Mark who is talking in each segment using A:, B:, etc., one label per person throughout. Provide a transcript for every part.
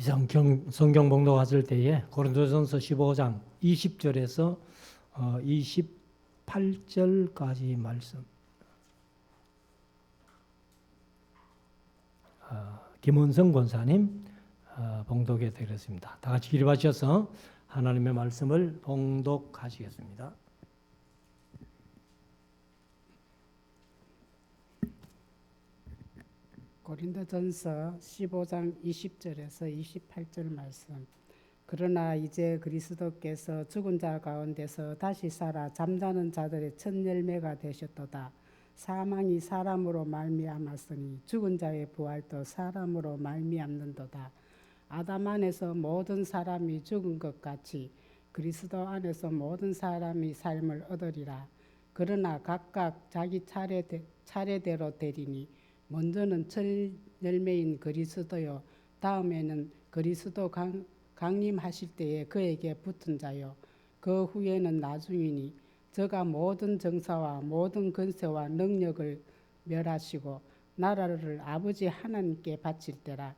A: 이상 성경 봉독하실 때에 고린도전서 15장 20절에서 28절까지 말씀, 김은성 권사님 봉독해 드리겠습니다. 다 같이 기립하셔서 하나님의 말씀을 봉독하시겠습니다.
B: 고린도전서 15장 20절에서 28절 말씀. 그러나 이제 그리스도께서 죽은 자 가운데서 다시 살아 잠자는 자들의 첫 열매가 되셨도다. 사망이 사람으로 말미암았으니 죽은 자의 부활도 사람으로 말미암는도다. 아담 안에서 모든 사람이 죽은 것 같이 그리스도 안에서 모든 사람이 삶을 얻으리라. 그러나 각각 자기 차례대로 되리니 먼저는 첫 열매인 그리스도요, 다음에는 그리스도 강림하실 때에 그에게 붙은 자요, 그 후에는 나중이니 저가 모든 정사와 모든 권세와 능력을 멸하시고 나라를 아버지 하나님께 바칠 때라.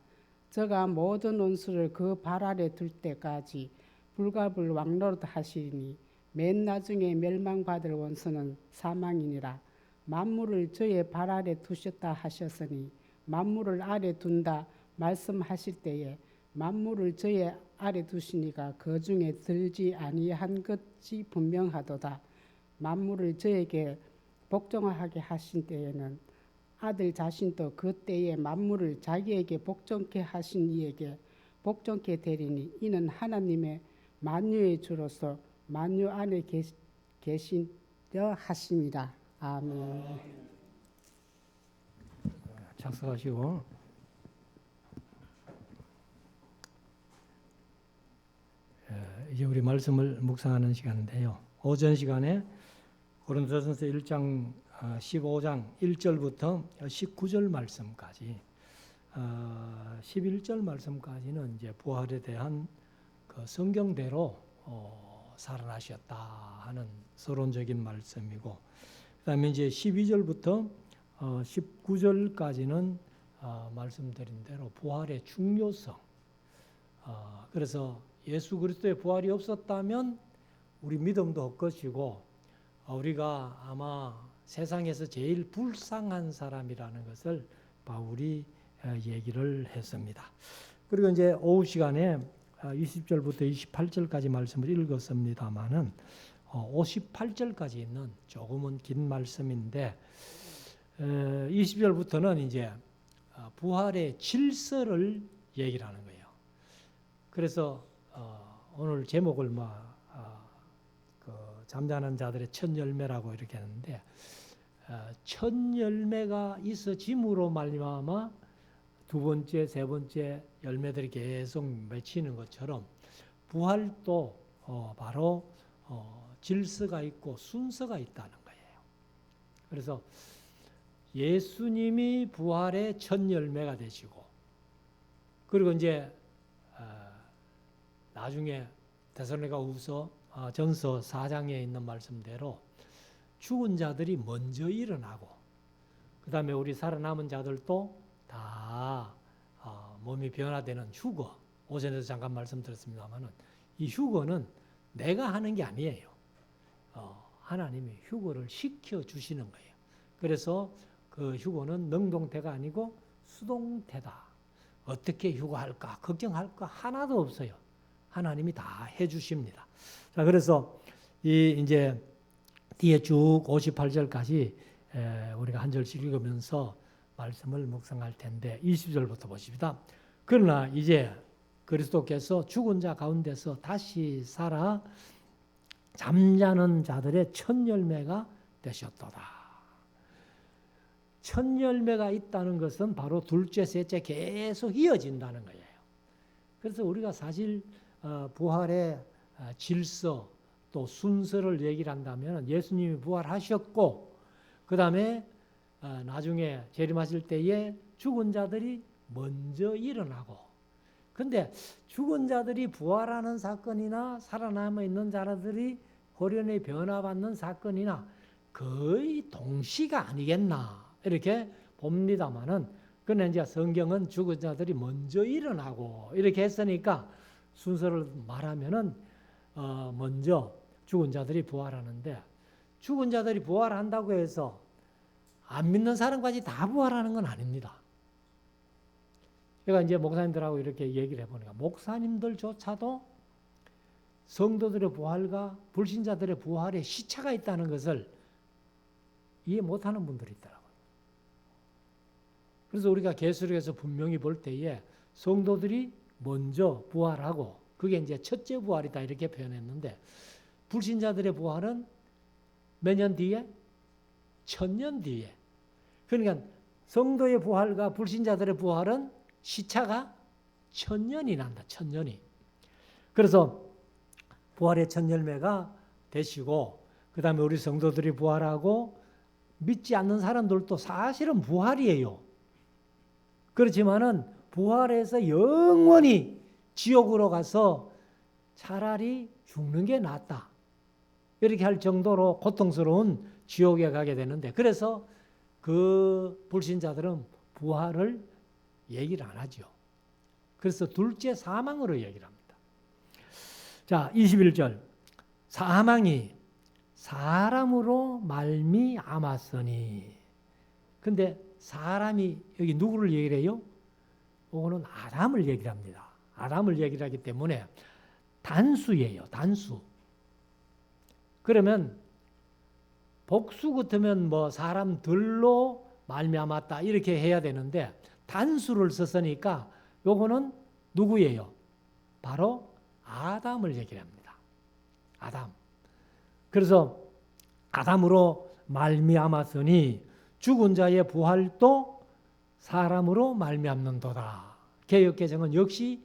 B: 저가 모든 원수를 그 발 아래 둘 때까지 불갑을 왕노릇하시니 맨 나중에 멸망받을 원수는 사망이니라. 만물을 저의 발 아래 두셨다 하셨으니 만물을 아래 둔다 말씀하실 때에 만물을 저의 아래 두시니가 그 중에 들지 아니한 것이 분명하도다. 만물을 저에게 복종하게 하신 때에는 아들 자신도 그 때에 만물을 자기에게 복종케 하신 이에게 복종케 되리니 이는 하나님의 만유의 주로서 만유 안에 계시려 하심이라. 아멘.
A: 작성하시고 이제 우리 말씀을 묵상하는 시간인데요. 오전 시간에 고린도전서 1장 15장 1절부터 19절 말씀까지 11절 말씀까지는 이제 부활에 대한 그 성경대로 살아나셨다 하는 서론적인 말씀이고, 그다음에 이제 12절부터 19절까지는 말씀드린 대로 부활의 중요성. 그래서 예수 그리스도의 부활이 없었다면 우리 믿음도 헛것이고 우리가 아마 세상에서 제일 불쌍한 사람이라는 것을 바울이 얘기를 했습니다. 그리고 이제 오후 시간에 20절부터 28절까지 말씀을 읽었습니다마는 58절까지 있는 조금은 긴 말씀인데 20절부터는 이제 부활의 질서를 얘기를 하는 거예요. 그래서 오늘 제목을 잠자는 자들의 첫 열매라고 이렇게 하는데, 첫 열매가 있어짐으로 말미암아 두 번째, 세 번째 열매들이 계속 맺히는 것처럼 부활도 바로 질서가 있고 순서가 있다는 거예요. 그래서 예수님이 부활의 첫 열매가 되시고, 그리고 이제 나중에 데살로니가후서 전서 4장에 있는 말씀대로 죽은 자들이 먼저 일어나고, 그 다음에 우리 살아남은 자들도 다 몸이 변화되는 휴거, 오전에도 잠깐 말씀드렸습니다만은 이 휴거는 내가 하는 게 아니에요. 하나님이 휴거를 시켜주시는 거예요. 그래서 그 휴거는 능동태가 아니고 수동태다. 어떻게 휴거할까, 걱정할까 하나도 없어요. 하나님이 다 해주십니다. 자, 그래서 이제 뒤에 쭉 58절까지 우리가 한 절씩 읽으면서 말씀을 묵상할 텐데 20절부터 보십니다. 그러나 이제 그리스도께서 죽은 자 가운데서 다시 살아 잠자는 자들의 첫 열매가 되셨도다. 첫 열매가 있다는 것은 바로 둘째, 셋째 계속 이어진다는 거예요. 그래서 우리가 사실 부활의 질서 또 순서를 얘기를 한다면 예수님이 부활하셨고, 그 다음에 나중에 재림하실 때에 죽은 자들이 먼저 일어나고, 근데 죽은 자들이 부활하는 사건이나 살아남아 있는 자들이 호련히 변화받는 사건이나 거의 동시가 아니겠나 이렇게 봅니다만은 그런데 이제 성경은 죽은 자들이 먼저 일어나고 이렇게 했으니까 순서를 말하면은 먼저 죽은 자들이 부활하는데, 죽은 자들이 부활한다고 해서 안 믿는 사람까지 다 부활하는 건 아닙니다. 제가 이제 목사님들하고 이렇게 얘기를 해보니까 목사님들조차도 성도들의 부활과 불신자들의 부활에 시차가 있다는 것을 이해 못하는 분들이 있더라고요. 그래서 우리가 계시록에서 분명히 볼 때에 성도들이 먼저 부활하고 그게 이제 첫째 부활이다 이렇게 표현했는데, 불신자들의 부활은 몇 년 뒤에? 1000년 뒤에. 그러니까 성도의 부활과 불신자들의 부활은 시차가 1000년이 난다. 1000년이. 그래서 부활의 첫 열매가 되시고, 그 다음에 우리 성도들이 부활하고, 믿지 않는 사람들도 사실은 부활이에요. 그렇지만은 부활해서 영원히 지옥으로 가서 차라리 죽는 게 낫다, 이렇게 할 정도로 고통스러운 지옥에 가게 되는데, 그래서 그 불신자들은 부활을 얘기를 안 하죠. 그래서 둘째 사망으로 얘기를 합니다. 자, 21절. 사망이 사람으로 말미암았으니. 근데 사람이 여기 누구를 얘기를 해요? 이거는 아담을 얘기를 합니다. 아담을 얘기를 하기 때문에 단수예요. 단수. 그러면 복수 같으면 뭐 사람들로 말미암았다 이렇게 해야 되는데, 단수를 썼으니까 요거는 누구예요? 바로 아담을 얘기를 합니다. 아담. 그래서 아담으로 말미암았으니 죽은 자의 부활도 사람으로 말미암는도다. 개역개정은 역시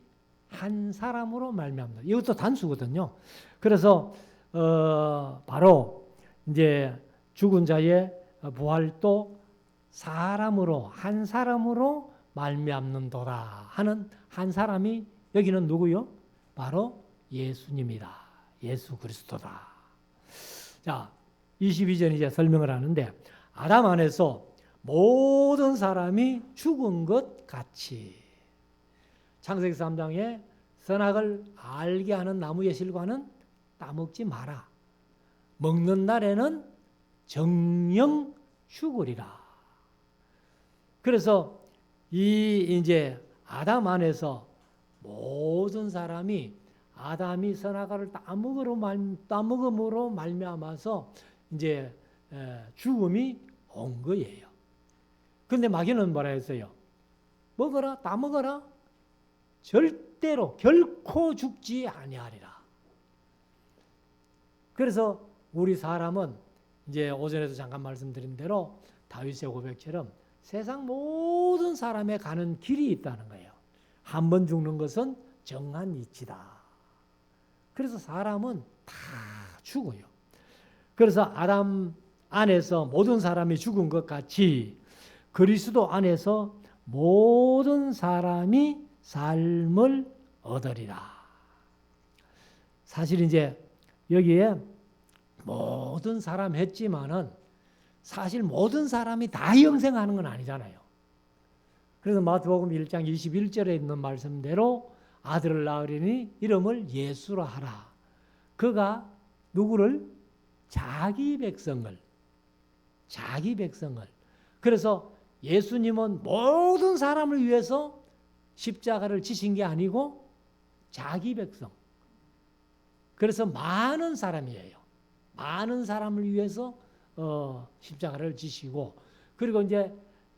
A: 한 사람으로 말미암는다. 이것도 단수거든요. 그래서 바로 이제 죽은 자의 부활도 사람으로, 한 사람으로 말미암는도다 하는 한 사람이 여기는 누구요? 바로 예수님이다. 예수 그리스도다. 자, 22절 이제 설명을 하는데, 아담 안에서 모든 사람이 죽은 것 같이. 창세기 3장에 선악을 알게 하는 나무의 실과는 따먹지 마라. 먹는 날에는 정령 죽으리라. 그래서 이제 아담 안에서 모든 사람이 아담이 선악과를 따먹음으로 말미암아서 이제 죽음이 온 거예요. 근데 마귀는 뭐라 했어요? 먹어라, 다 먹어라. 절대로 결코 죽지 아니하리라. 그래서 우리 사람은 이제 오전에도 잠깐 말씀드린 대로 다윗의 고백처럼 세상 모든 사람에 가는 길이 있다는 거예요. 한 번 죽는 것은 정한 이치다. 그래서 사람은 다 죽어요. 그래서 아담 안에서 모든 사람이 죽은 것 같이 그리스도 안에서 모든 사람이 삶을 얻으리라. 사실 이제 여기에 모든 사람 했지만은 사실 모든 사람이 다 영생하는 건 아니잖아요. 그래서 마태복음 1장 21절에 있는 말씀대로 아들을 낳으리니 이름을 예수라 하라. 그가 누구를? 자기 백성을. 그래서 예수님은 모든 사람을 위해서 십자가를 지신 게 아니고 자기 백성. 그래서 많은 사람이에요. 많은 사람을 위해서 십자가를 지시고, 그리고 이제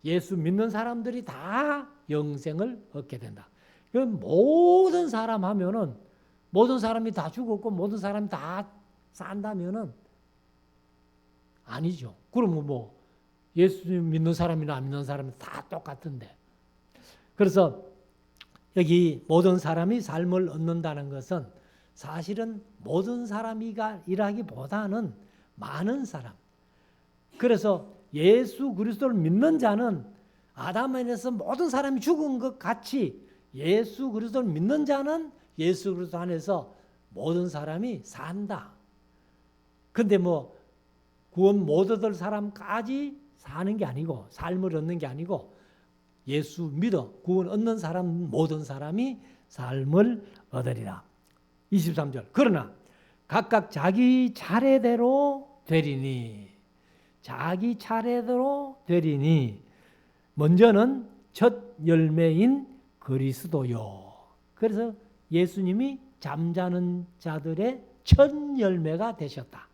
A: 예수 믿는 사람들이 다 영생을 얻게 된다. 모든 사람 하면은 모든 사람이 다 죽었고 모든 사람이 다 산다면은 아니죠. 그러면 뭐 예수 믿는 사람이나 안 믿는 사람이 다 똑같은데. 그래서 여기 모든 사람이 삶을 얻는다는 것은 사실은 모든 사람이가 일하기보다는 많은 사람. 그래서 예수 그리스도를 믿는 자는 아담 안에서 모든 사람이 죽은 것 같이 예수 그리스도를 믿는 자는 예수 그리스도 안에서 모든 사람이 산다. 근데 뭐 구원 못 얻을 사람까지 사는 게 아니고 삶을 얻는 게 아니고 예수 믿어 구원 얻는 사람 모든 사람이 삶을 얻으리라. 23절. 그러나 각각 자기 차례대로 되리니, 자기 차례대로 되리니 먼저는 첫 열매인 그리스도요. 그래서 예수님이 잠자는 자들의 첫 열매가 되셨다.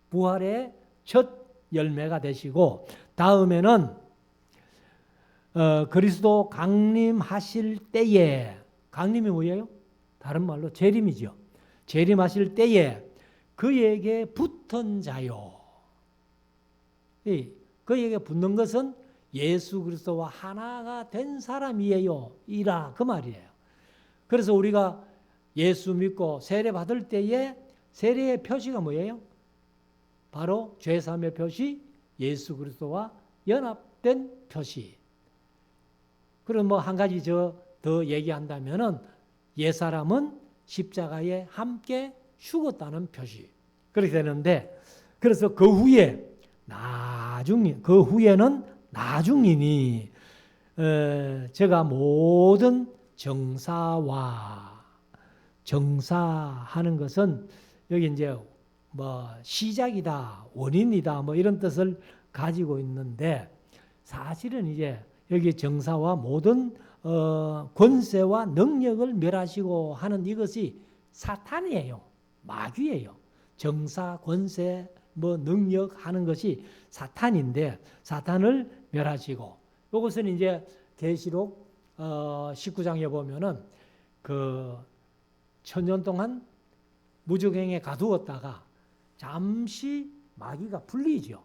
A: 부활의 첫 열매가 되시고, 다음에는 그리스도 강림하실 때에, 강림이 뭐예요? 다른 말로 재림이죠. 재림하실 때에 그에게 붙은 자요. 그에게 붙는 것은 예수 그리스도와 하나가 된 사람이에요. 이라 그 말이에요. 그래서 우리가 예수 믿고 세례 받을 때에 세례의 표시가 뭐예요? 바로 죄사함의 표시, 예수 그리스도와 연합된 표시. 그럼 뭐 한 가지 더 얘기한다면은 옛사람은 십자가에 함께 죽었다는 표시. 그렇게 되는데, 그래서 그 후에는 나중이니 제가 모든 정사하는 것은 여기 이제 뭐 시작이다, 원인이다, 뭐 이런 뜻을 가지고 있는데, 사실은 이제 여기 정사와 모든 권세와 능력을 멸하시고 하는 이것이 사탄이에요. 마귀예요. 정사, 권세, 뭐 능력 하는 것이 사탄인데, 사탄을 멸하시고, 이것은 이제 계시록 19장에 보면은 그 1000년 동안 무적행에 가두었다가 잠시 마귀가 풀리죠.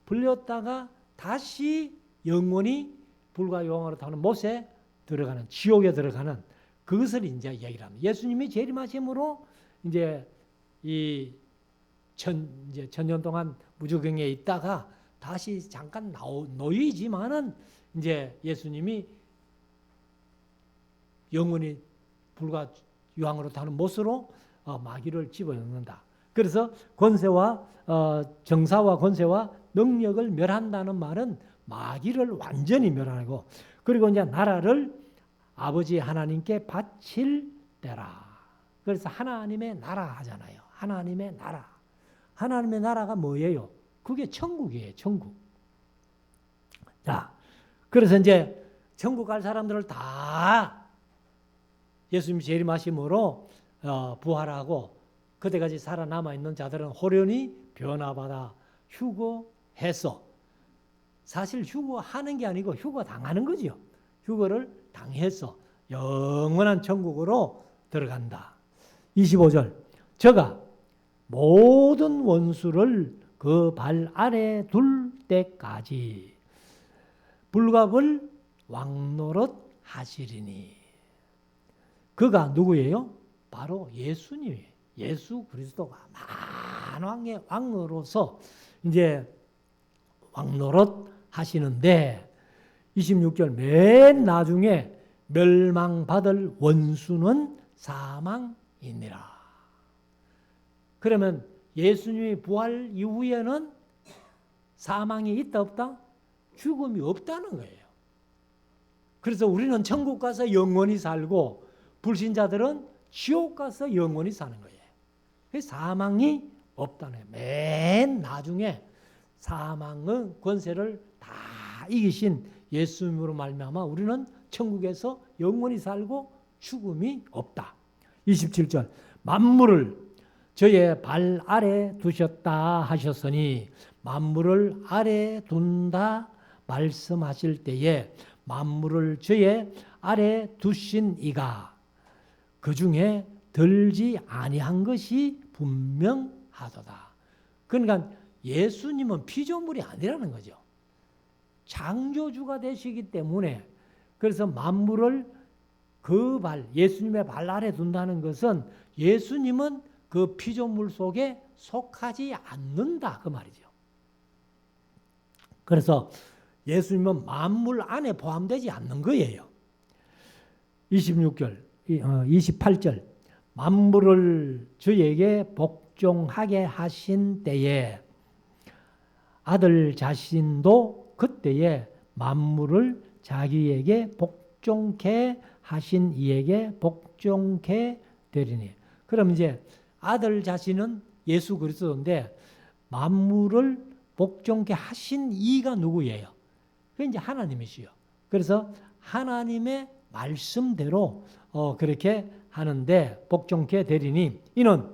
A: 풀렸다가 다시 영원히 불과 영원으로 타는 못에 들어가는, 지옥에 들어가는, 그것을 이제 얘기를 합니다. 예수님이 재림하심으로 이제 이 천년 동안 무적행에 있다가 다시 잠깐 놓이지만은 이제 예수님이 영원히 불과 유황으로 타는 못으로 마귀를 집어넣는다. 그래서 권세와 정사와 권세와 능력을 멸한다는 말은 마귀를 완전히 멸하고, 그리고 이제 나라를 아버지 하나님께 바칠 때라. 그래서 하나님의 나라 하잖아요. 하나님의 나라. 하나님의 나라가 뭐예요? 그게 천국이에요. 천국. 자, 그래서 이제 천국 갈 사람들을 다 예수님이 재림하심으로 부활하고 그때까지 살아남아 있는 자들은 호련히 변화받아 휴거해서, 사실 휴거하는 게 아니고 휴거당하는 거죠. 휴거를 당해서 영원한 천국으로 들어간다. 25절. 저가 모든 원수를 그 발 아래 둘 때까지 불갑을 왕노릇 하시리니. 그가 누구예요? 바로 예수님이에요. 예수 그리스도가 만왕의 왕으로서 이제 왕노릇 하시는데, 26절 맨 나중에 멸망받을 원수는 사망이니라. 그러면 예수님이 부활 이후에는 사망이 있다 없다? 죽음이 없다는 거예요. 그래서 우리는 천국 가서 영원히 살고 불신자들은 지옥 가서 영원히 사는 거예요. 사망이 없다는 거예요. 맨 나중에 사망의 권세를 다 이기신 예수님으로 말미암아 우리는 천국에서 영원히 살고 죽음이 없다. 27절. 만물을 저의 발 아래 두셨다 하셨으니, 만물을 아래 둔다 말씀하실 때에 만물을 저의 아래 두신 이가 그 중에 들지 아니한 것이 분명하도다. 그러니까 예수님은 피조물이 아니라는 거죠. 창조주가 되시기 때문에, 그래서 만물을 그 발, 예수님의 발 아래 둔다는 것은 예수님은 그 피조물 속에 속하지 않는다 그 말이죠. 그래서 예수님은 만물 안에 포함되지 않는 거예요. 28절. 만물을 저에게 복종하게 하신 때에 아들 자신도 그때에 만물을 자기에게 복종케 하신 이에게 복종케 되리니. 그럼 이제 아들 자신은 예수 그리스도인데 만물을 복종케 하신 이가 누구예요? 그 이제 하나님이시요. 그래서 하나님의 말씀대로 그렇게 하는데 복종케 되리니 이는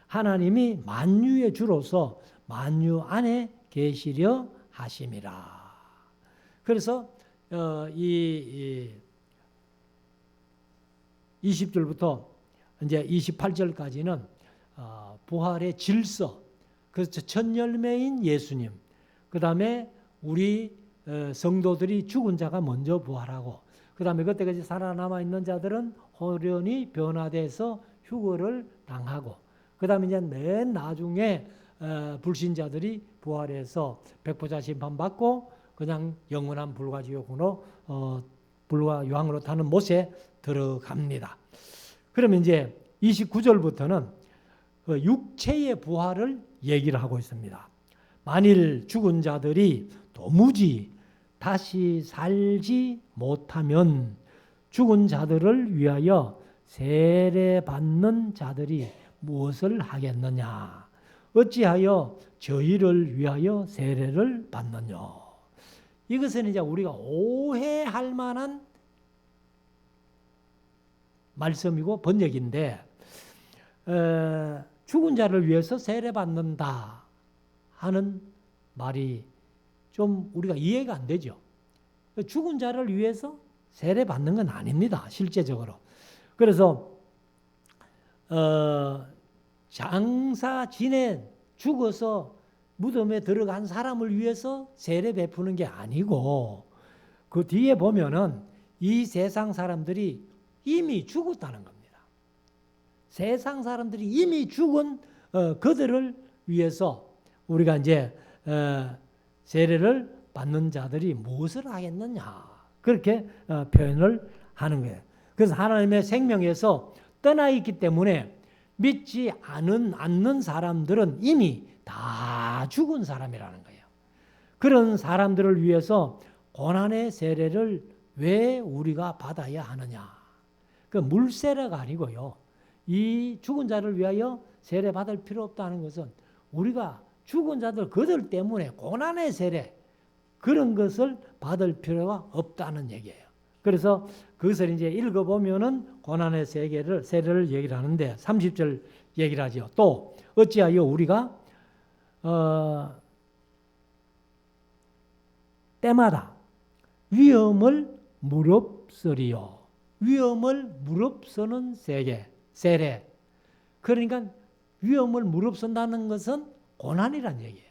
A: 하나님이 만유의 주로서 만유 안에 계시려 하심이라. 그래서 이 20절부터 이제 28절까지는 부활의 질서, 그래서 첫 열매인 예수님, 그 다음에 우리 성도들이 죽은 자가 먼저 부활하고, 그 다음에 그때까지 살아남아 있는 자들은 호련히 변화돼서 휴거를 당하고, 그 다음에 이제 맨 나중에 불신자들이 부활해서 백보자 심판 받고 그냥 영원한 불가지옥으로 불과 유황으로 타는 못에 들어갑니다. 그러면 이제 29절부터는 육체의 부활을 얘기를 하고 있습니다. 만일 죽은 자들이 도무지 다시 살지 못하면 죽은 자들을 위하여 세례받는 자들이 무엇을 하겠느냐? 어찌하여 저희를 위하여 세례를 받느냐? 이것은 이제 우리가 오해할 만한 말씀이고 번역인데, 죽은 자를 위해서 세례받는다 하는 말이 좀 우리가 이해가 안 되죠. 죽은 자를 위해서 세례받는 건 아닙니다, 실제적으로. 그래서 장사 지내 죽어서 무덤에 들어간 사람을 위해서 세례 베푸는 게 아니고, 그 뒤에 보면은 이 세상 사람들이 이미 죽었다는 겁니다. 세상 사람들이 이미 죽은 그들을 위해서 우리가 이제 세례를 받는 자들이 무엇을 하겠느냐, 그렇게 표현을 하는 거예요. 그래서 하나님의 생명에서 떠나 있기 때문에 믿지 않는 사람들은 이미 다 죽은 사람이라는 거예요. 그런 사람들을 위해서 고난의 세례를 왜 우리가 받아야 하느냐? 그 물세례가 아니고요. 이 죽은 자를 위하여 세례 받을 필요 없다는 것은 우리가 죽은 자들 그들 때문에 고난의 세례 그런 것을 받을 필요가 없다는 얘기예요. 그래서 그것을 이제 읽어보면은 고난의 세례를 얘기를 하는데 30절 얘기를 하죠. 또 어찌하여 우리가 때마다 위험을 무릅쓰리요. 위험을 무릅쓰는 세례. 그러니까 위험을 무릅쓴다는 것은 고난이란 얘기예요.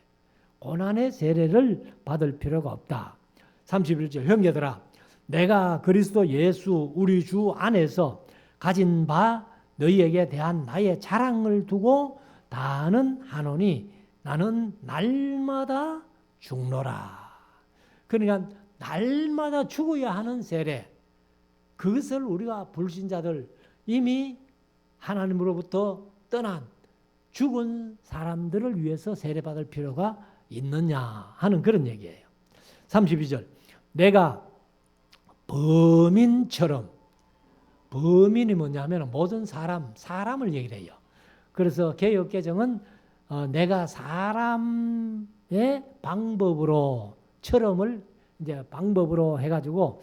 A: 고난의 세례를 받을 필요가 없다. 31절 형제들아, 내가 그리스도 예수 우리 주 안에서 가진 바 너희에게 대한 나의 자랑을 두고 다하는 하노니 나는 날마다 죽노라. 그러니까 날마다 죽어야 하는 세례, 그것을 우리가 불신자들 이미 하나님으로부터 떠난 죽은 사람들을 위해서 세례받을 필요가 있느냐 하는 그런 얘기예요. 32절 내가 범인처럼, 범인이 뭐냐면 모든 사람을 얘기를 해요. 그래서 개역개정은 내가 사람의 방법으로, 처럼을 이제 방법으로 해가지고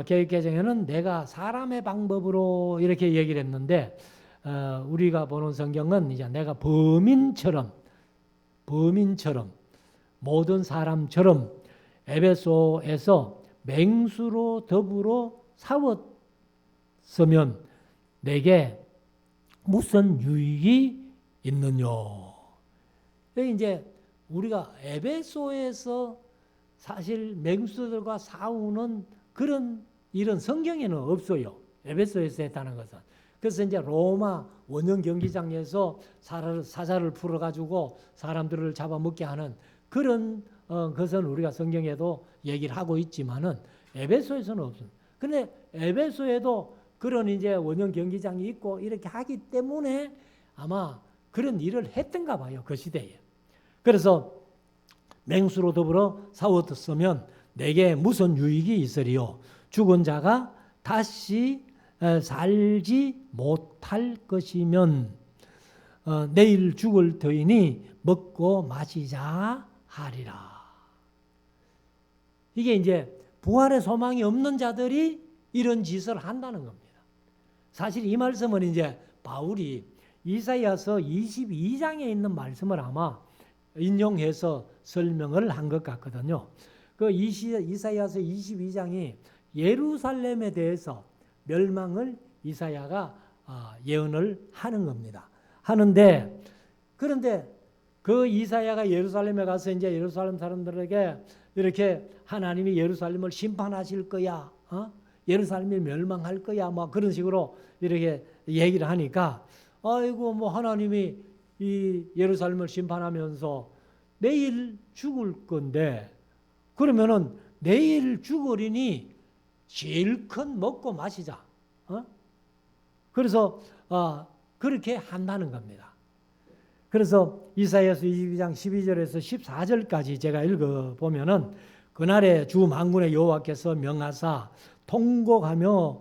A: 개역개정에는 내가 사람의 방법으로 이렇게 얘기를 했는데, 우리가 보는 성경은 이제 내가 범인처럼 모든 사람처럼 에베소에서 맹수로 더불어 싸웠으면 내게 무슨 유익이 있느냐. 여기 이제 우리가 에베소에서 사실 맹수들과 싸우는 그런 일은 성경에는 없어요. 에베소에서 했다는 것은. 그래서 이제 로마 원형 경기장에서 사자를 풀어가지고 사람들을 잡아먹게 하는 그런 것은 우리가 성경에도 얘기를 하고 있지만은 에베소에서는 없습니다. 근데 에베소에도 그런 이제 원형 경기장이 있고 이렇게 하기 때문에 아마 그런 일을 했던가 봐요, 그 시대에. 그래서 맹수로 더불어 싸웠으면 내게 무슨 유익이 있으리요? 죽은 자가 다시 살지 못할 것이면 내일 죽을 터이니 먹고 마시자 하리라. 이게 이제 부활의 소망이 없는 자들이 이런 짓을 한다는 겁니다. 사실 이 말씀은 이제 바울이 이사야서 22장에 있는 말씀을 아마 인용해서 설명을 한 것 같거든요. 그 이사야서 22장이 예루살렘에 대해서 멸망을 이사야가 예언을 하는 겁니다. 하는데 그런데 그 이사야가 예루살렘에 가서 이제 예루살렘 사람들에게 이렇게 하나님이 예루살렘을 심판하실 거야, 예루살렘이 멸망할 거야, 뭐 그런 식으로 이렇게 얘기를 하니까 아이고 뭐 하나님이 이 예루살렘을 심판하면서 내일 죽을 건데 그러면은 내일 죽으리니 실컷 먹고 마시자. 그래서 그렇게 한다는 겁니다. 그래서 이사야서 22장 12절에서 14절까지 제가 읽어보면은 그날에 주 만군의 여호와께서 명하사 통곡하며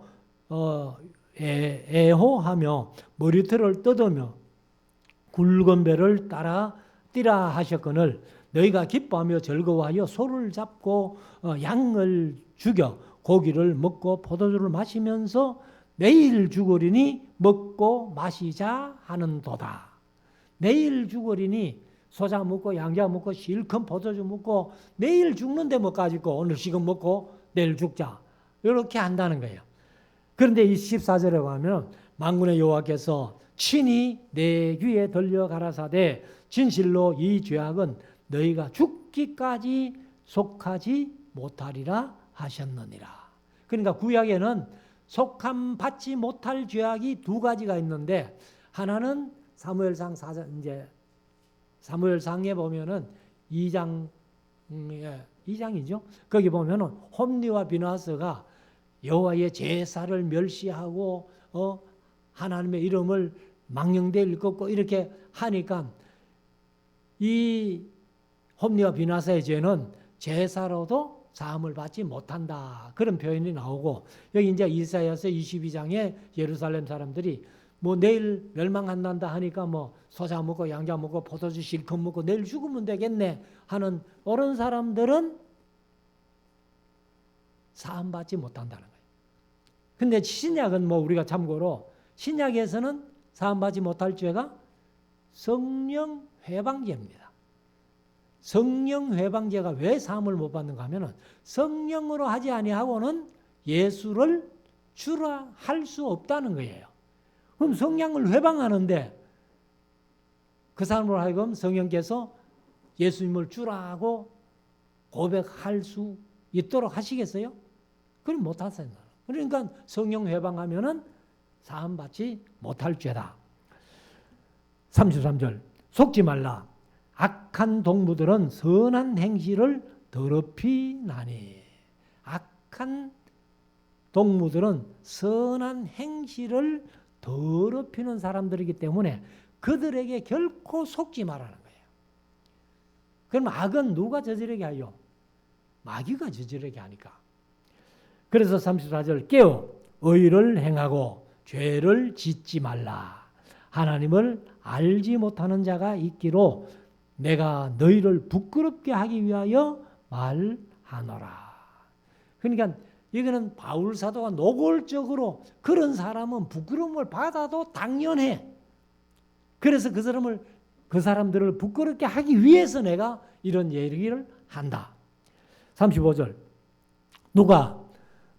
A: 애호하며 머리털을 뜯으며 굵은 배를 따라 뛰라 하셨거늘 너희가 기뻐하며 즐거워하여 소를 잡고 양을 죽여 고기를 먹고 포도주를 마시면서 내일 죽으리니 먹고 마시자 하는도다. 내일 죽으리니 소자 먹고 양자 먹고 실컷 포도주 먹고 내일 죽는데 뭐 가지고 오늘 지금 먹고 내일 죽자 이렇게 한다는 거예요. 그런데 이 14절에 가면 만군의 여호와께서 친히 내 귀에 들려 가라사대 진실로 이 죄악은 너희가 죽기까지 속하지 못하리라 하셨느니라. 그러니까 구약에는 속함 받지 못할 죄악이 두 가지가 있는데 하나는 사무엘상 4장 이제 사무엘상에 보면은 2장이죠. 거기 보면은 홈리와 비나스가 여호와의 제사를 멸시하고 하나님의 이름을 망령되이 일컫고 이렇게 하니까 이 홈리와 비나스의 죄는 제사로도 사함을 받지 못한다. 그런 표현이 나오고 여기 이제 이사야서 22장에 예루살렘 사람들이 뭐 내일 멸망한다 하니까 뭐 소자 먹고 양자 먹고 포도주 실컷 먹고 내일 죽으면 되겠네 하는 옳은 사람들은 사함 받지 못한다는 거예요. 근데 신약은 뭐 우리가 참고로 신약에서는 사함 받지 못할 죄가 성령 회방죄입니다. 성령 회방죄가 왜 사함을 못 받는가 하면은 성령으로 하지 아니하고는 예수를 주라 할 수 없다는 거예요. 그럼 성령을 회방하는데 그 사람으로 하여금 성령께서 예수님을 주라고 고백할 수 있도록 하시겠어요? 그럼 못 하세요. 그러니까 성령 회방하면은 사함 받지 못할 죄다. 33절 속지 말라. 악한 동무들은 선한 행실을 더럽히나니. 악한 동무들은 선한 행실을 더럽히는 사람들이기 때문에 그들에게 결코 속지 말라는 거예요. 그럼 악은 누가 저지르게 하요? 마귀가 저지르게 하니까. 그래서 34절 깨어 의를 행하고 죄를 짓지 말라. 하나님을 알지 못하는 자가 있기로 내가 너희를 부끄럽게 하기 위하여 말하노라. 그러니까 이거는 바울 사도가 노골적으로 그런 사람은 부끄러움을 받아도 당연해. 그래서 그 사람들을 부끄럽게 하기 위해서 내가 이런 얘기를 한다. 35절 누가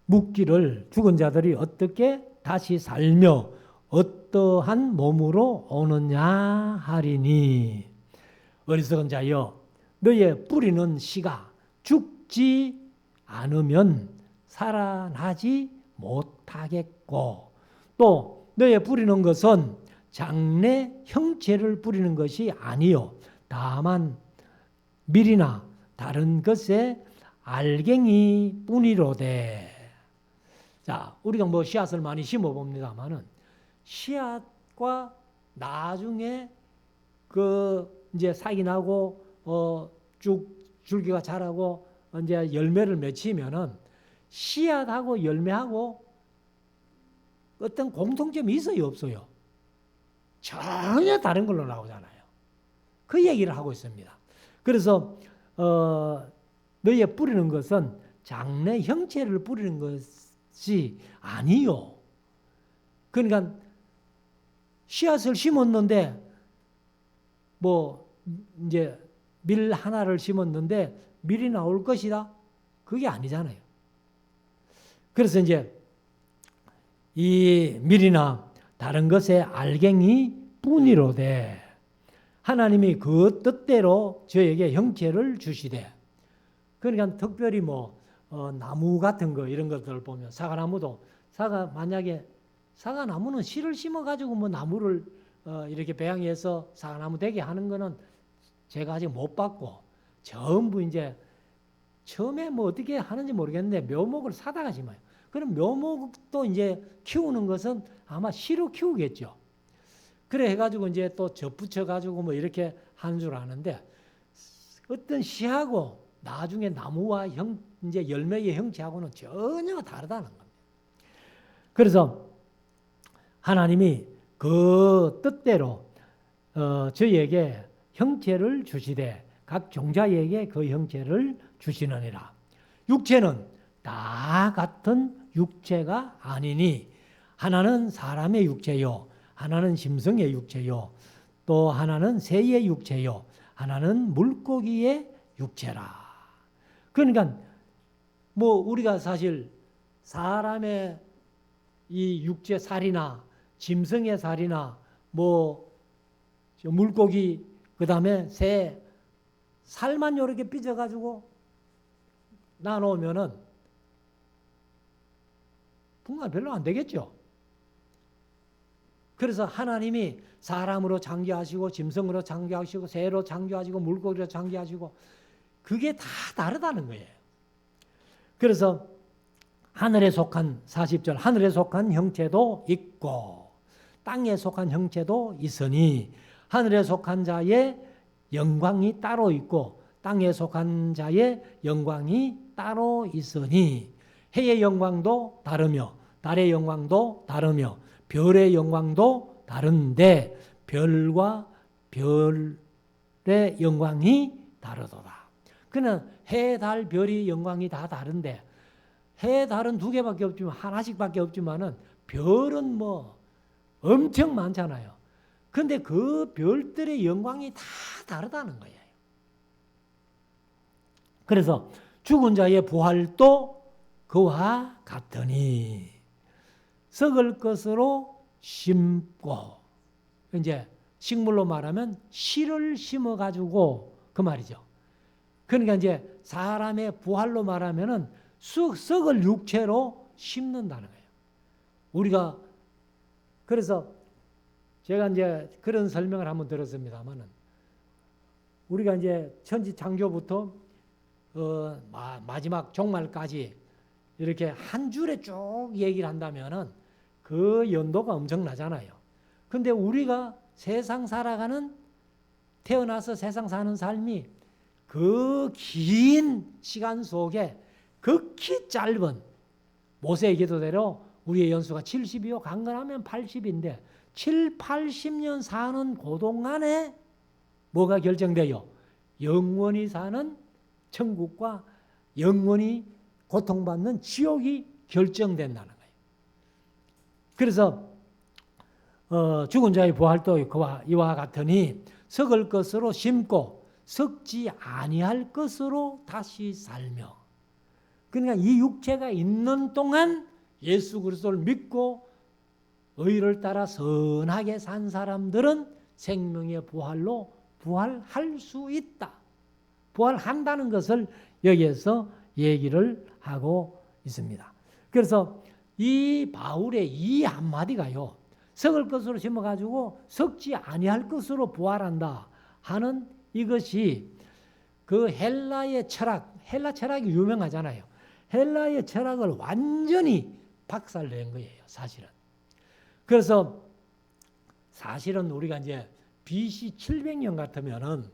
A: 묻기를 죽은 자들이 어떻게 다시 살며 어떠한 몸으로 오느냐 하리니 어리석은 자여 너의 뿌리는 씨가 죽지 않으면 살아나지 못하겠고 또 너의 뿌리는 것은 장래 형체를 뿌리는 것이 아니요 다만 밀이나 다른 것에 알갱이 뿐이로되. 자, 우리가 뭐 씨앗을 많이 심어 봅니다만은 씨앗과 나중에 그 이제 싹이 나고 쭉 줄기가 자라고 이제 열매를 맺히면은 씨앗하고 열매하고 어떤 공통점이 있어요, 없어요? 전혀 다른 걸로 나오잖아요. 그 얘기를 하고 있습니다. 그래서 너희의 뿌리는 것은 장래 형체를 뿌리는 것이 아니요. 그러니까 씨앗을 심었는데 뭐 이제 밀 하나를 심었는데 밀이 나올 것이다. 그게 아니잖아요. 그래서 이제 이 밀이나 다른 것의 알갱이 뿐이로되 하나님이 그 뜻대로 저에게 형체를 주시되, 그러니까 특별히 뭐 나무 같은 거 이런 것들을 보면 사과나무도 만약에 사과나무는 씨를 심어 가지고 뭐 나무를 이렇게 배양해서 사과나무 되게 하는 거는 제가 아직 못 봤고, 전부 이제 처음에 뭐 어떻게 하는지 모르겠는데 묘목을 사다가 심어요. 그럼 묘목도 이제 키우는 것은 아마 씨로 키우겠죠. 그래 해가지고 이제 또 접붙여가지고 뭐 이렇게 하는 줄 아는데, 어떤 씨하고 나중에 나무와 이제 열매의 형체하고는 전혀 다르다는 겁니다. 그래서 하나님이 그 뜻대로 저희에게 형체를 주시되 각 종자에게 그 형체를 주시느니라. 육체는 다 같은 육체가 아니니 하나는 사람의 육체요, 하나는 짐승의 육체요, 또 하나는 새의 육체요, 하나는 물고기의 육체라. 그러니까 뭐 우리가 사실 사람의 이 육체 살이나 짐승의 살이나 뭐 물고기 그다음에 새 살만 이렇게 삐져가지고 나누면은 분간 별로 안 되겠죠. 그래서 하나님이 사람으로 창조하시고 짐승으로 창조하시고 새로 창조하시고 물고기로 창조하시고 그게 다 다르다는 거예요. 그래서 하늘에 속한 40절 하늘에 속한 형체도 있고 땅에 속한 형체도 있으니 하늘에 속한 자의 영광이 따로 있고 땅에 속한 자의 영광이 따로 있으니 해의 영광도 다르며 달의 영광도 다르며 별의 영광도 다른데 별과 별의 영광이 다르도다. 그는 해, 달, 별이 영광이 다 다른데 해, 달은 두 개밖에 없지만 하나씩밖에 없지만은 별은 뭐 엄청 많잖아요. 근데 그 별들의 영광이 다 다르다는 거예요. 그래서 죽은 자의 부활도 그와 같으니 썩을 것으로 심고, 이제 식물로 말하면 씨를 심어 가지고 그 말이죠. 그러니까 이제 사람의 부활로 말하면은 썩을 육체로 심는다는 거예요. 우리가 그래서 제가 이제 그런 설명을 한번 들었습니다만은 우리가 이제 천지 창조부터 마지막 종말까지 이렇게 한 줄에 쭉 얘기를 한다면은 그 연도가 엄청나잖아요. 근데 우리가 세상 살아가는 태어나서 세상 사는 삶이 그 긴 시간 속에 극히 짧은 모세의 기도대로 우리의 연수가 70이요 강건하면 80인데 7, 80년 사는 그 동안에 뭐가 결정돼요? 영원히 사는 천국과 영원히 고통받는 지옥이 결정된다는 거예요. 그래서 죽은 자의 부활도 이와 같으니 썩을 것으로 심고 썩지 아니할 것으로 다시 살며, 그러니까 이 육체가 있는 동안 예수 그리스도를 믿고 의를 따라 선하게 산 사람들은 생명의 부활로 부활할 수 있다. 부활한다는 것을 여기에서 얘기를 하고 있습니다. 그래서 이 바울의 이 한마디가요, 썩을 것으로 심어가지고 썩지 아니할 것으로 부활한다 하는 이것이 그 헬라의 철학, 헬라 철학이 유명하잖아요. 헬라의 철학을 완전히 박살낸 거예요, 사실은. 그래서 사실은 우리가 이제 BC 700년 같으면은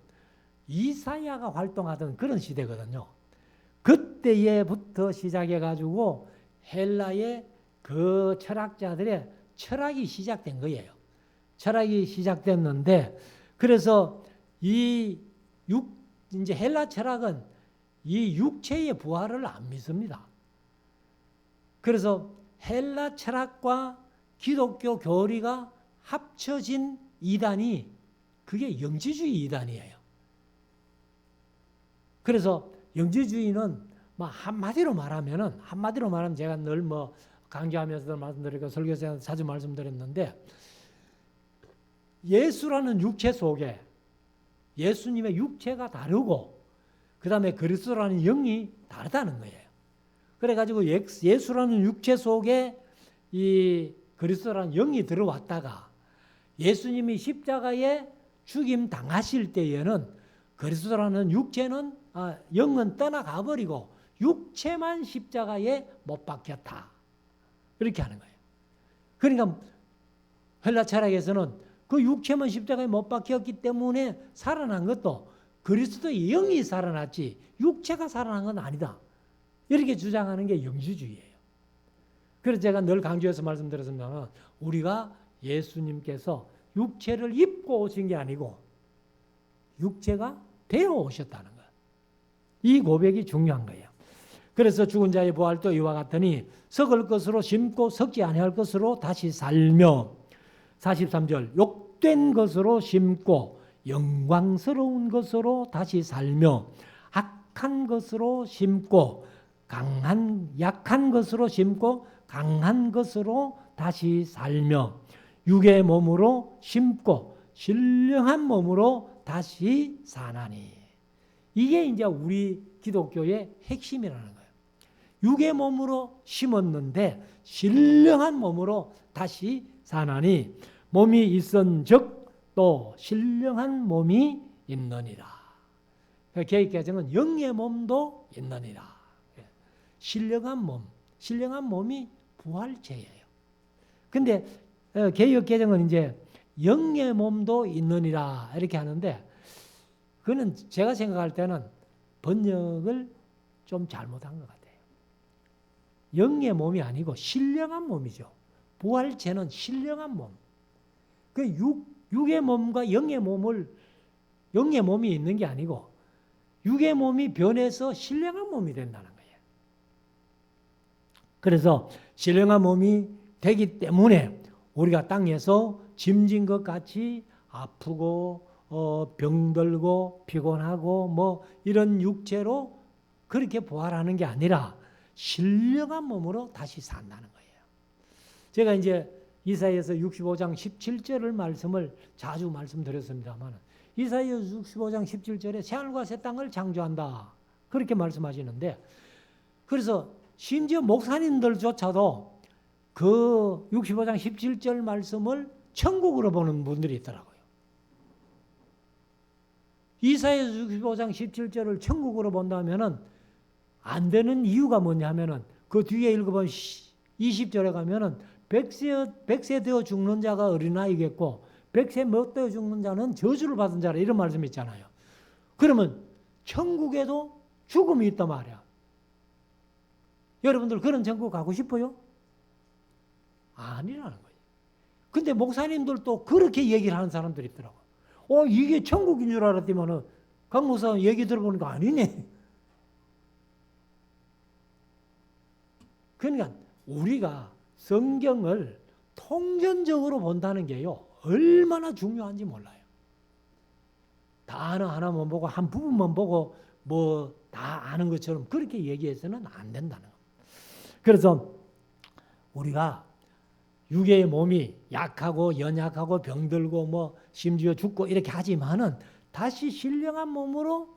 A: 이사야가 활동하던 그런 시대거든요. 그때부터 시작해 가지고 헬라의 그 철학자들의 철학이 시작된 거예요. 철학이 시작됐는데, 그래서 이제 헬라 철학은 이 육체의 부활을 안 믿습니다. 그래서 헬라 철학과 기독교 교리가 합쳐진 이단이 그게 영지주의 이단이에요. 그래서 영지주의는 한마디로 말하면 제가 늘 강조하면서도 말씀드리고 설교에서 자주 말씀드렸는데, 예수라는 육체 속에 예수님의 육체가 다르고 그 다음에 그리스도라는 영이 다르다는 거예요. 그래가지고 예수라는 육체 속에 이 그리스도라는 영이 들어왔다가 예수님이 십자가에 죽임 당하실 때에는 그리스도라는 영은 떠나가 버리고 육체만 십자가에 못 박혔다. 이렇게 하는 거예요. 그러니까 헬라 철학에서는 그 육체만 십자가에 못 박혔기 때문에 살아난 것도 그리스도의 영이 살아났지 육체가 살아난 건 아니다. 이렇게 주장하는 게 영지주의예요. 그래서 제가 늘 강조해서 말씀드렸습니다만, 우리가 예수님께서 육체를 입고 오신 게 아니고 육체가 되어 오셨다는 거예요. 이 고백이 중요한 거예요. 그래서 죽은 자의 부활도 이와 같으니 썩을 것으로 심고 썩지 아니할 것으로 다시 살며, 43절, 욕된 것으로 심고 영광스러운 것으로 다시 살며, 악한 것으로 심고 약한 것으로 심고 강한 것으로 다시 살며, 육의 몸으로 심고 신령한 몸으로 다시 사나니. 이게 이제 우리 기독교의 핵심이라는 거예요. 육의 몸으로 심었는데 신령한 몸으로 다시 사나니, 몸이 있은즉 또 신령한 몸이 있느니라. 계획개정은 영의 몸도 있느니라. 신령한 몸이 부활체예요. 근데 개혁개정은 이제 영의 몸도 있느니라 이렇게 하는데, 그거는 제가 생각할 때는 번역을 좀 잘못한 것 같아요. 영의 몸이 아니고 신령한 몸이죠. 부활체는 신령한 몸. 그 육의 몸과 영의 몸이 있는 게 아니고 육의 몸이 변해서 신령한 몸이 된다는 거예요. 그래서 신령한 몸이 되기 때문에 우리가 땅에서 짐진 것 같이 아프고 병들고 피곤하고 이런 육체로 그렇게 부활하는 게 아니라 신령한 몸으로 다시 산다는 거예요. 제가 이제 이사야서 65장 17절을 말씀을 자주 말씀드렸습니다만, 이사야서 65장 17절에 새하늘과 새 땅을 창조한다 그렇게 말씀하시는데, 그래서 심지어 목사님들조차도 그 65장 17절 말씀을 천국으로 보는 분들이 있더라고요. 이사야서 65장 17절을 천국으로 본다면은 안 되는 이유가 뭐냐면은 그 뒤에 읽어보면 20절에 가면은 100세 되어 죽는 자가 어린아이겠고 100세 못 되어 죽는 자는 저주를 받은 자라, 이런 말씀이 있잖아요. 그러면 천국에도 죽음이 있단 말이야. 여러분들 그런 천국 가고 싶어요? 아니라는 거예요. 근데 목사님들도 그렇게 얘기를 하는 사람들이 있더라고요. 이게 천국인 줄 알았더니만은 강 목사 얘기 들어보니까 아니네. 그러니까 우리가 성경을 통전적으로 본다는 게요, 얼마나 중요한지 몰라요. 다 하나만 보고 한 부분만 보고 다 아는 것처럼 그렇게 얘기해서는 안 된다는 겁니다. 그래서 우리가 육의 몸이 약하고 연약하고 병들고 심지어 죽고 이렇게 하지만은 다시 신령한 몸으로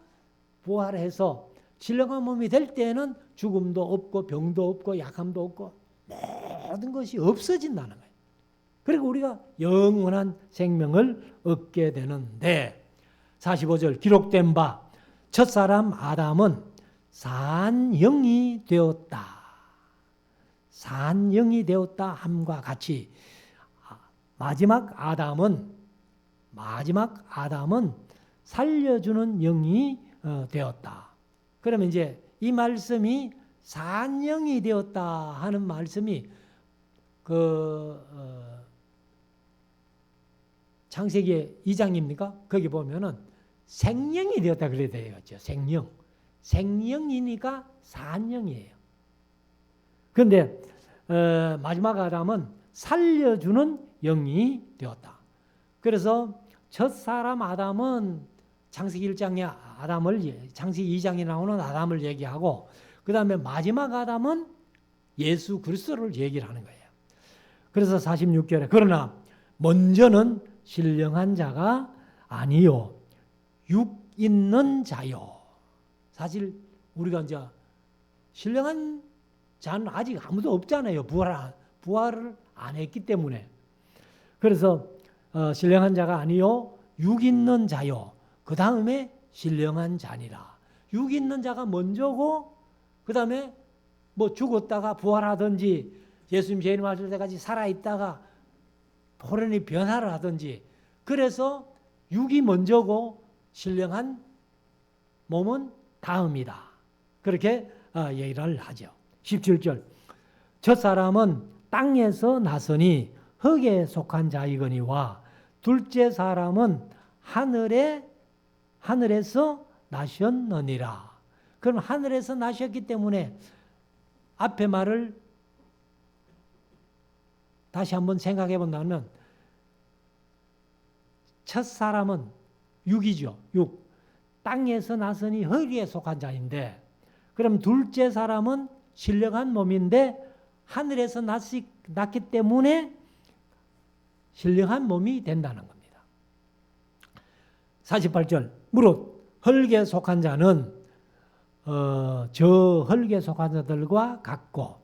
A: 부활해서 신령한 몸이 될 때는 죽음도 없고 병도 없고 약함도 없고 모든 것이 없어진다는 거예요. 그리고 우리가 영원한 생명을 얻게 되는데, 45절, 기록된 바 첫사람 아담은 산 영이 되었다. 산 영이 되었다 함과 같이 마지막 아담은 살려주는 영이 되었다. 그러면 이제 이 말씀이 산영이 되었다 하는 말씀이 창세기 2장입니까? 거기 보면은 생령이 되었다 그래야 되겠죠. 생령. 생령이니까 산영이에요. 그런데 마지막 아담은 살려주는 영이 되었다. 그래서 첫 사람 아담은 창세기 1장에 창세기 2장에 나오는 아담을 얘기하고 그 다음에 마지막 아담은 예수 그리스도를 얘기를 하는 거예요. 그래서 46절에 그러나 먼저는 신령한 자가 아니요 육 있는 자요. 사실 우리가 이제 신령한 자는 아직 아무도 없잖아요. 부활을 안 했기 때문에. 그래서 신령한 자가 아니요 육 있는 자요. 그 다음에 신령한 자니라. 육 있는 자가 먼저고 그 다음에 뭐 죽었다가 부활하든지 예수님 재림하실 때까지 살아있다가 호련히 변화를 하든지 그래서 육이 먼저고 신령한 몸은 다음이다. 그렇게 얘기를 하죠. 17절 첫 사람은 땅에서 나서니 흙에 속한 자이거니와 둘째 사람은 하늘에서 나셨느니라. 그럼 하늘에서 나셨기 때문에 앞에 말을 다시 한번 생각해 본다면 첫 사람은 육이죠. 육. 땅에서 나서니 흙에 속한 자인데 그럼 둘째 사람은 신령한 몸인데 하늘에서 났기 때문에 신령한 몸이 된다는 겁니다. 48절 무릇 흙에 속한 자는 저 흙에 속한 자들과 같고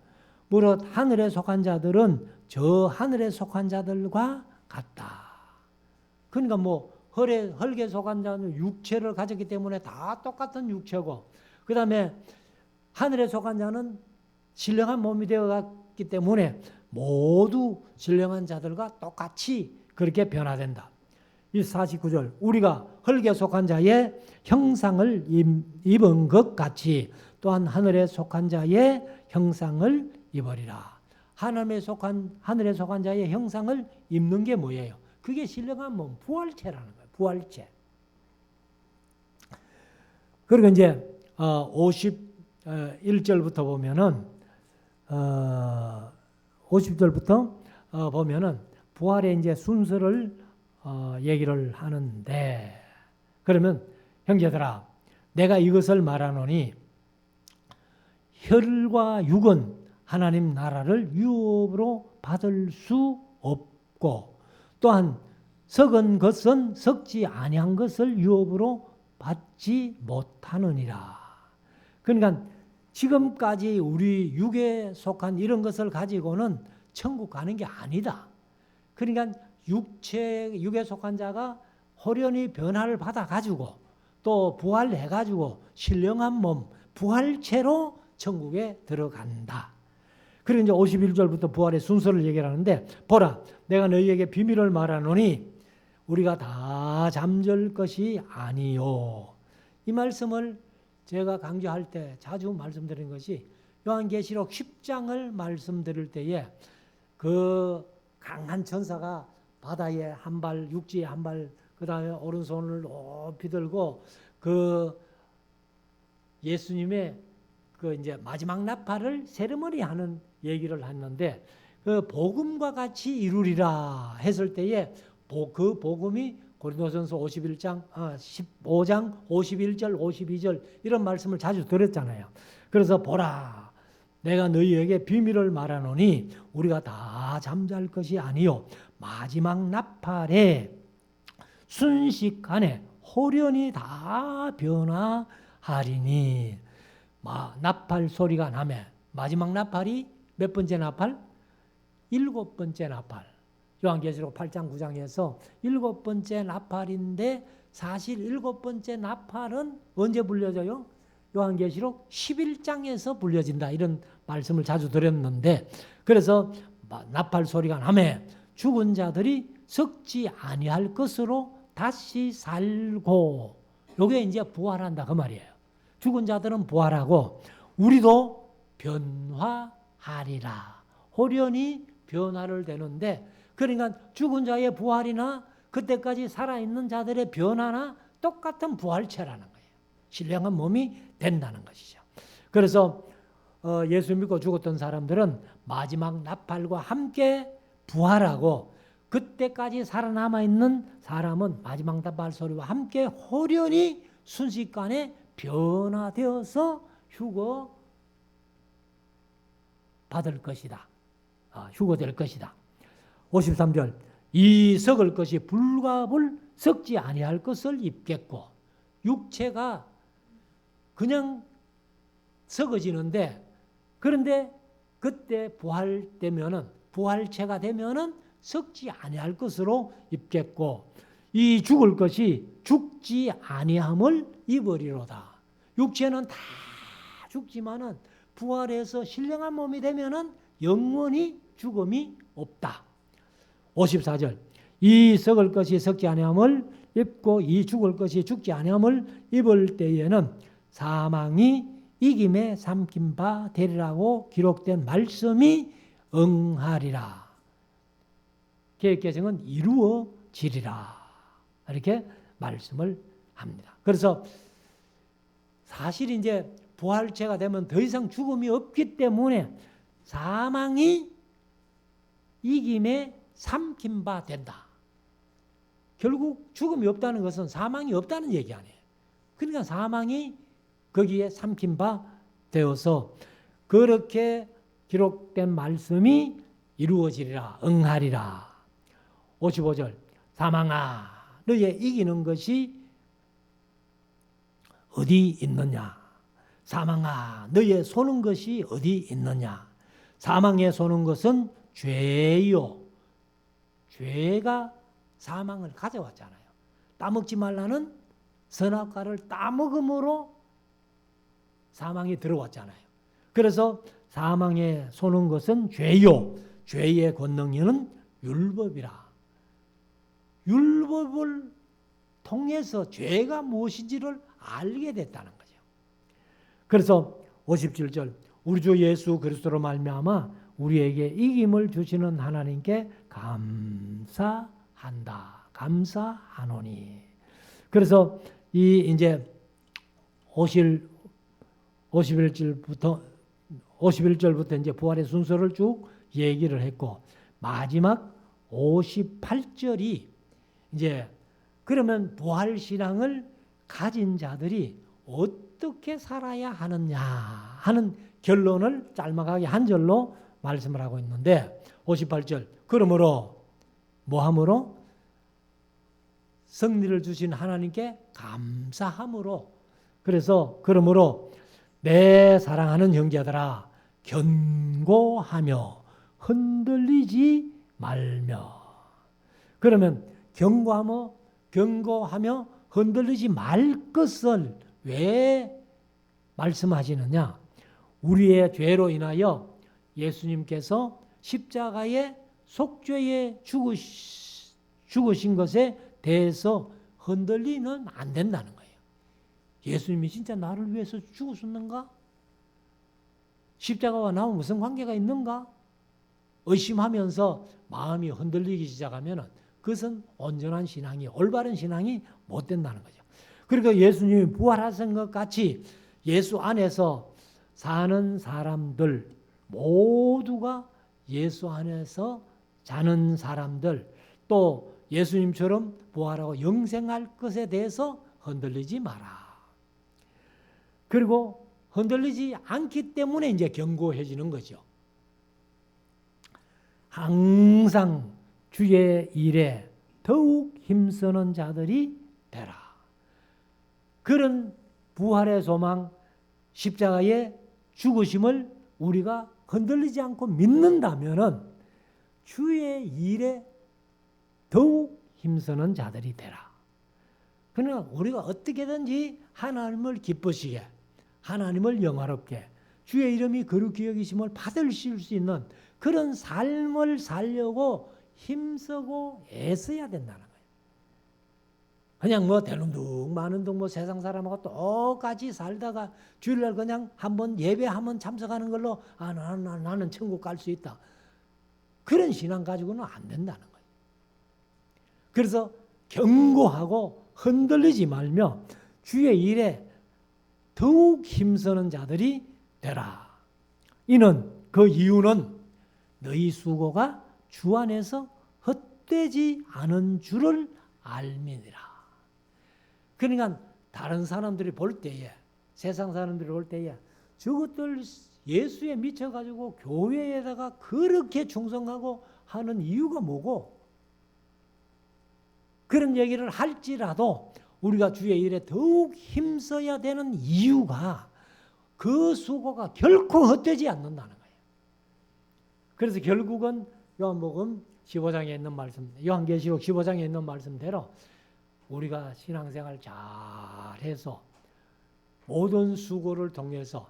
A: 무릇 하늘에 속한 자들은 저 하늘에 속한 자들과 같다. 그러니까 뭐 흙에 속한 자는 육체를 가졌기 때문에 다 똑같은 육체고 그 다음에 하늘에 속한 자는 신령한 몸이 되어갔기 때문에 모두 신령한 자들과 똑같이 그렇게 변화된다. 이 49절 우리가 흙에 속한 자의 형상을 입은 것 같이 또한 하늘에 속한 자의 형상을 입으리라. 하늘에 속한 자의 형상을 입는 게 뭐예요? 그게 신령한 몸, 부활체라는 거예요. 부활체. 그리고 이제 51절부터 보면은 50절부터 보면은 부활의 이제 순서를 얘기를 하는데 그러면 형제들아 내가 이것을 말하노니 혈과 육은 하나님 나라를 유업으로 받을 수 없고 또한 썩은 것은 썩지 아니한 것을 유업으로 받지 못하느니라. 그러니까 지금까지 우리 육에 속한 이런 것을 가지고는 천국 가는 게 아니다. 그러니까 육에 속한 자가 호련히 변화를 받아가지고 또 부활해가지고 신령한 몸, 부활체로 천국에 들어간다. 그리고 이제 51절부터 부활의 순서를 얘기하는데 보라 내가 너희에게 비밀을 말하노니 우리가 다 잠들 것이 아니요. 이 말씀을 제가 강조할 때 자주 말씀드린 것이 요한계시록 10장을 말씀드릴 때에 그 강한 천사가 바다에 한 발, 육지에 한 발, 그 다음에 오른손을 높이 들고 그 예수님의 그 이제 마지막 나팔을 세리머니 하는 얘기를 했는데 그 복음과 같이 이루리라 했을 때에 그 복음이 고린도전서 15장 51절 52절 이런 말씀을 자주 드렸잖아요. 그래서 보라 내가 너희에게 비밀을 말하노니 우리가 다 잠잘 것이 아니요 마지막 나팔에 순식간에 호련히 다 변화하리니 나팔 소리가 나면 마지막 나팔이 몇 번째 나팔? 7번째 나팔. 요한계시록 8장 9장에서 7번째 나팔인데 사실 7번째 나팔은 언제 불려져요? 요한계시록 11장에서 불려진다. 이런 말씀을 자주 드렸는데 그래서 나팔 소리가 나면 죽은 자들이 썩지 아니할 것으로 다시 살고 요게 이제 부활한다 그 말이에요. 죽은 자들은 부활하고 우리도 변화하리라. 호련히 변화를 되는데, 그러니까 죽은 자의 부활이나 그때까지 살아있는 자들의 변화나 똑같은 부활체라는 거예요. 신령한 몸이 된다는 것이죠. 그래서 예수 믿고 죽었던 사람들은 마지막 나팔과 함께 부활하고, 그때까지 살아남아 있는 사람은 마지막 나팔 소리와 함께 호련히 순식간에 변화되어서 휴거 받을 것이다. 휴거될 것이다. 53절, 이 썩을 것이 불과 불 썩지 아니할 것을 입겠고, 육체가 그냥 썩어지는데, 그런데 그때 부활체가 되면은 썩지 아니할 것으로 입겠고, 이 죽을 것이 죽지 아니함을 입으리로다. 육체는 다 죽지만은 부활해서 신령한 몸이 되면은 영원히 죽음이 없다. 54절, 이 썩을 것이 썩지 아니함을 입고 이 죽을 것이 죽지 아니함을 입을 때에는 사망이 이김에 삼킨 바 되리라고 기록된 말씀이 응하리라. 계획개정은 이루어지리라. 이렇게 말씀을 합니다. 그래서 사실 이제 부활체가 되면 더 이상 죽음이 없기 때문에 사망이 이김에 삼킨 바 된다. 결국 죽음이 없다는 것은 사망이 없다는 얘기 아니에요. 그러니까 사망이 거기에 삼킨 바 되어서 그렇게 기록된 말씀이 이루어지리라, 응하리라. 55절, 사망아, 너의 이기는 것이 어디 있느냐? 사망아, 너의 쏘는 것이 어디 있느냐? 사망에 쏘는 것은 죄요. 죄가 사망을 가져왔잖아요. 따먹지 말라는 선악과를 따먹음으로 사망이 들어왔잖아요. 그래서 사망에 쏘는 것은 죄요. 죄의 권능이는 율법이라. 율법을 통해서 죄가 무엇인지를 알게 됐다는 거죠. 그래서 57절, 우리 주 예수 그리스도로 말미암아 우리에게 이김을 주시는 하나님께 감사한다. 감사하노니. 그래서 이 이제 51절부터 이제 부활의 순서를 쭉 얘기를 했고, 마지막 58절이 이제 그러면 부활 신앙을 가진 자들이 어떻게 살아야 하느냐 하는 결론을 짤막하게 한 절로 말씀을 하고 있는데, 58절, 그러므로 뭐함으로? 승리를 주신 하나님께 감사함으로. 그래서 그러므로 내 사랑하는 형제들아 견고하며 흔들리지 말며. 그러면 견고하며 흔들리지 말 것을 왜 말씀하시느냐? 우리의 죄로 인하여 예수님께서 십자가의 속죄에 죽으신 것에 대해서 흔들리면 안 된다는 거예요. 예수님이 진짜 나를 위해서 죽으셨는가? 십자가와 나와 무슨 관계가 있는가? 의심하면서 마음이 흔들리기 시작하면 그것은 온전한 신앙이, 올바른 신앙이 못 된다는 거죠. 그러니까 예수님이 부활하신 것 같이 예수 안에서 사는 사람들 모두가 예수 안에서 사는 사람들, 또 예수님처럼 부활하고 영생할 것에 대해서 흔들리지 마라. 그리고 흔들리지 않기 때문에 이제 견고해지는 거죠. 항상 주의 일에 더욱 힘쓰는 자들이 되라. 그런 부활의 소망, 십자가의 죽으심을 우리가 흔들리지 않고 믿는다면은 주의 일에 더욱 힘쓰는 자들이 되라. 그러나 우리가 어떻게든지 하나님을 기쁘시게, 하나님을 영화롭게, 주의 이름이 거룩히 여기심을 받으실 수 있는 그런 삶을 살려고 힘쓰고 애써야 된다는 거예요. 그냥 뭐 되는 둥 마는 둥 뭐 세상 사람하고 똑같이 살다가 주일날 그냥 한번 예배하면 참석하는 걸로 나는 천국 갈 수 있다. 그런 신앙 가지고는 안 된다는 거예요. 그래서 경고하고 흔들리지 말며 주의 일에 더욱 힘쓰는 자들이 되라. 그 이유는 너희 수고가 주 안에서 헛되지 않은 줄을 알미니라. 그러니까 다른 사람들이 볼 때에, 세상 사람들이 볼 때에 저것들 예수에 미쳐가지고 교회에다가 그렇게 충성하고 하는 이유가 뭐고, 그런 얘기를 할지라도 우리가 주의 일에 더욱 힘써야 되는 이유가 그 수고가 결코 헛되지 않는다는 거예요. 그래서 결국은 요한복음 15장에 있는 말씀, 요한계시록 15장에 있는 말씀대로 우리가 신앙생활 잘해서 모든 수고를 통해서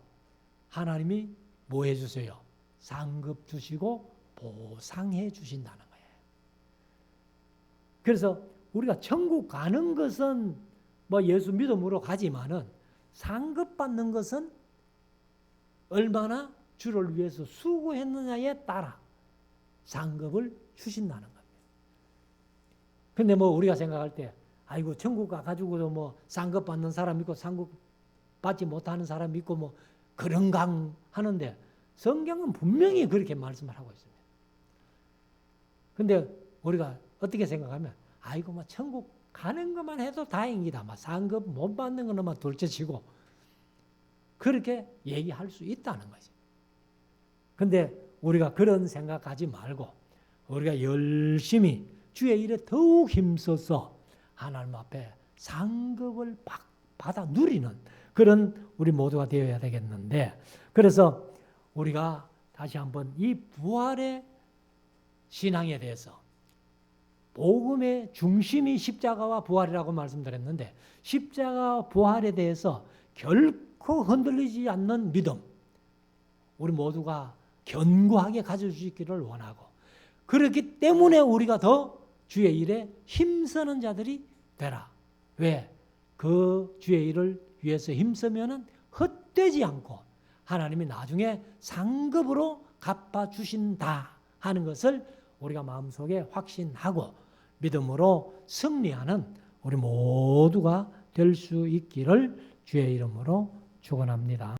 A: 하나님이 뭐 해주세요? 상급 주시고 보상해 주신다는 거예요. 그래서 우리가 천국 가는 것은 뭐 예수 믿음으로 가지만은 상급 받는 것은 얼마나 주를 위해서 수고했느냐에 따라 상급을 주신다는 겁니다. 근데 뭐 우리가 생각할 때 아이고 천국 가가지고도 뭐 상급 받는 사람 있고 상급 받지 못하는 사람 있고 뭐 그런강 하는데 성경은 분명히 그렇게 말씀을 하고 있습니다. 근데 우리가 어떻게 생각하면 아이고 뭐 천국 가는 것만 해도 다행이다. 막 상급 못 받는 거는 막 둘째치고 그렇게 얘기할 수 있다는 거지. 근데 우리가 그런 생각하지 말고 우리가 열심히 주의 일에 더욱 힘써서 하나님 앞에 상급을 받아 누리는 그런 우리 모두가 되어야 되겠는데, 그래서 우리가 다시 한번 이 부활의 신앙에 대해서, 복음의 중심이 십자가와 부활이라고 말씀드렸는데 십자가와 부활에 대해서 결코 흔들리지 않는 믿음, 우리 모두가 견고하게 가질 수 있기를 원하고, 그렇기 때문에 우리가 더 주의 일에 힘쓰는 자들이 되라. 왜? 그 주의 일을 위해서 힘쓰면은 헛되지 않고 하나님이 나중에 상급으로 갚아주신다 하는 것을 우리가 마음속에 확신하고 믿음으로 승리하는 우리 모두가 될 수 있기를 주의 이름으로 축원합니다.